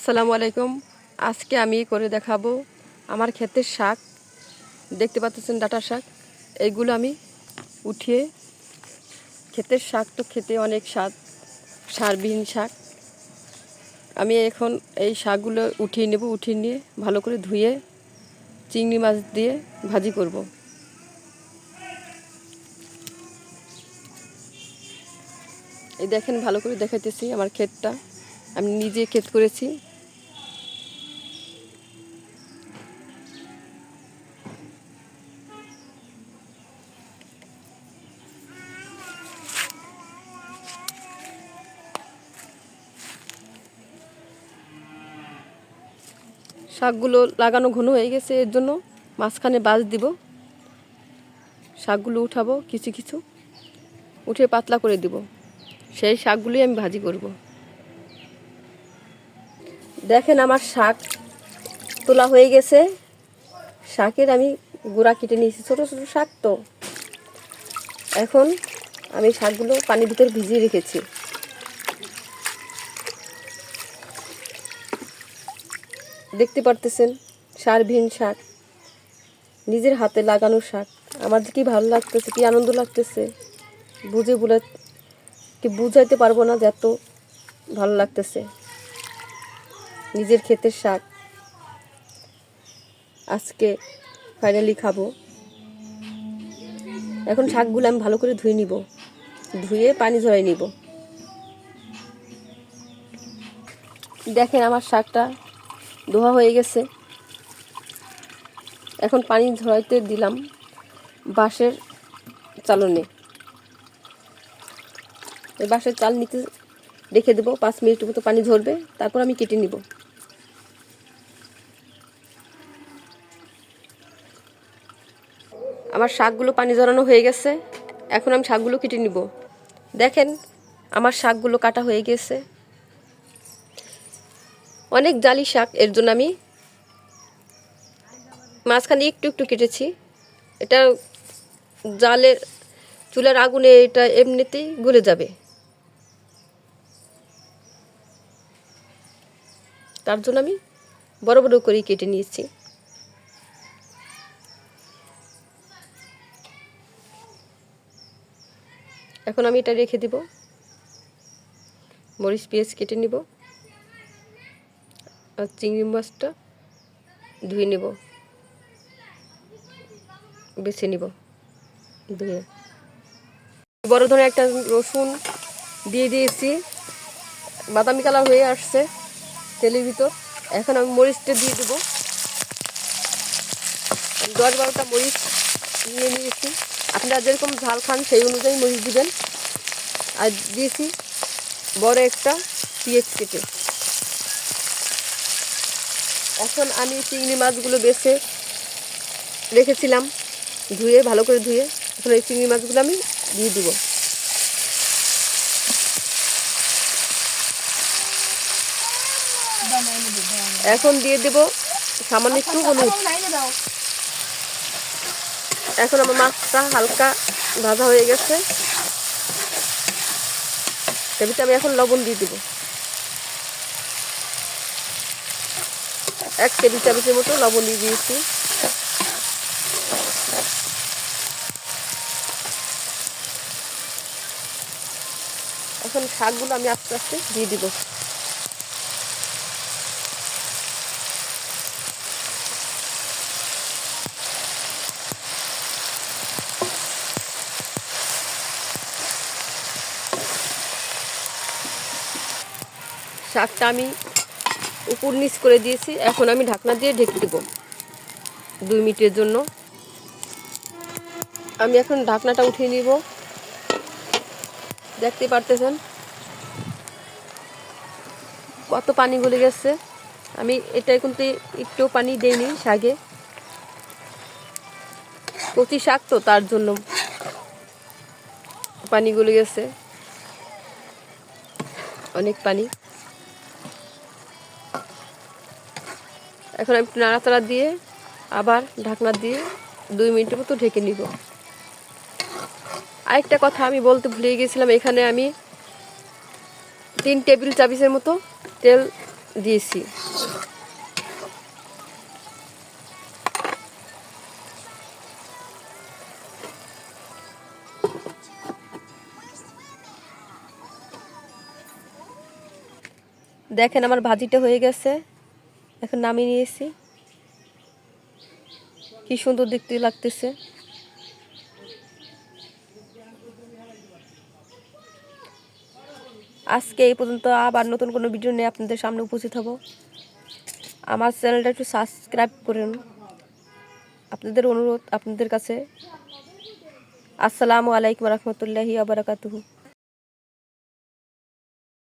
আসসালামু আলাইকুম। আজকে আমি করে দেখাবো আমার ক্ষেতের শাক। দেখতে পাচ্ছেন ডাঁটা শাক। এইগুলো আমি উঠিয়ে, ক্ষেতের শাক তো খেতে অনেক স্বাদ, সারবিহীন শাক। আমি এখন এই শাকগুলো উঠিয়ে নেব। উঠিয়ে নিয়ে ভালো করে ধুয়ে চিংড়ি মাছ দিয়ে ভাজি করব। এই দেখেন, ভালো করে দেখাইতেছি আমার ক্ষেতটা। আমি নিজে ক্ষেত করেছি। শাকগুলো লাগানো ঘন হয়ে গেছে, এর জন্য মাঝখানে বাঁশ দিব। শাকগুলো উঠাবো কিছু কিছু, উঠে পাতলা করে দিব। সেই শাকগুলোই আমি ভাজি করব। দেখেন আমার শাক তোলা হয়ে গেছে। শাকের আমি গুঁড়া কেটে নিয়েছি, ছোটো ছোটো শাক তো। এখন আমি শাকগুলো পানির ভিতরে ভিজিয়ে রেখেছি। দেখতে পারতেছেন সারবিহীন শাক, নিজের হাতে লাগানো শাক। আমার যে কী ভালো লাগতেছে, কী আনন্দ লাগতেছে, বুঝাইতে পারবো না যে এত ভালো লাগতেছে। নিজের ক্ষেতের শাক আজকে ফাইনালি খাবো। এখন শাকগুলো আমি ভালো করে ধুয়ে নিব, ধুয়ে পানি ঝরাই নিব। দেখেন আমার শাকটা ধোয়া হয়ে গেছে। এখন পানি ঝরাইতে দিলাম বাঁশের চালনে। এই বাঁশের চাল নিতে রেখে দেবো, 5 মিনিটের মতো পানি ঝরবে, তারপর আমি কেটে নিব। আমার শাকগুলো পানি ঝরানো হয়ে গেছে। এখন আমি শাকগুলো কেটে নিব। দেখেন আমার শাকগুলো কাটা হয়ে গেছে। অনেক জালি শাক, এর জন্য আমি মাঝখানে একটু একটু কেটেছি। এটা জালের চুলার আগুনে এটা এমনিতেই গলে যাবে, তার জন্য আমি বড় বড় করেই কেটে নিয়েছি। এখন আমি এটা রেখে দিব। মরিচ পেঁয়াজ কেটে নিব, আর চিংড়ি মাছটা ধুয়ে নেব, বেছে নিব ধুয়ে। বড় ধরনের একটা রসুন দিয়ে দিয়েছি, বাদামি কালার হয়ে আসছে তেলের ভিতর। এখন আমি মরিচটা দিয়ে দেবো। 10-12টা মরিচ নিয়ে নিয়েছি। আপনারা যেরকম ঝাল খান সেই অনুযায়ী মরিচ দিবেন। আর দিয়েছি বড় একটা পেঁয়াজ কেটে। এখন আমি চিংড়ি মাছগুলো বেছে রেখেছিলাম, ধুয়ে ভালো করে ধুয়ে, এখন এই চিংড়ি মাছগুলো আমি দিয়ে দিব। এখন দিয়ে দেব সামান্য একটু হলুদ। এখন আমার মাছটা হালকা ভাজা হয়ে গেছে, এর ভিতরে আমি এখন লবণ দিয়ে দেব। 1 টেবিল চামচের মতো লবণ দিয়ে দিয়েছি। এখন শাকগুলো আমি আস্তে আস্তে দিয়ে দিব। শাকটা আমি উপর নিচ করে দিয়েছি। এখন আমি ঢাকনা দিয়ে ঢেকে দেব 2 মিনিটের জন্য। আমি এখন ঢাকনাটা উঠিয়ে নিব। দেখতে পারতেছেন কত পানি গলে গেছে। আমি এটা কিন্তু একটু পানি দেইনি শাকে, কচি শাক তো, তার জন্য পানি গলে গেছে, অনেক পানি। এখন আমি নাড়াচাড়া দিয়ে আবার ঢাকনা দিয়ে 2 মিনিটের মতো ঢেকে নিব। আরেকটা কথা আমি বলতে ভুলে গেছিলাম, এখানে আমি 3 টেবিল চামচের মতো তেল দিয়েছি। দেখেন আমার ভাজিটা হয়ে গেছে, এখন নামিয়ে নিয়েছি। কি সুন্দর দেখতে লাগতেছে। আজকে এই পর্যন্ত, আবার নতুন কোনো ভিডিও নিয়ে আপনাদের সামনে উপস্থিত হব। আমার চ্যানেলটা একটু সাবস্ক্রাইব করুন, আপনাদের অনুরোধ আপনাদের কাছে। আসসালামু আলাইকুম রহমতুল্লাহি ওয়া বারাকাতুহু।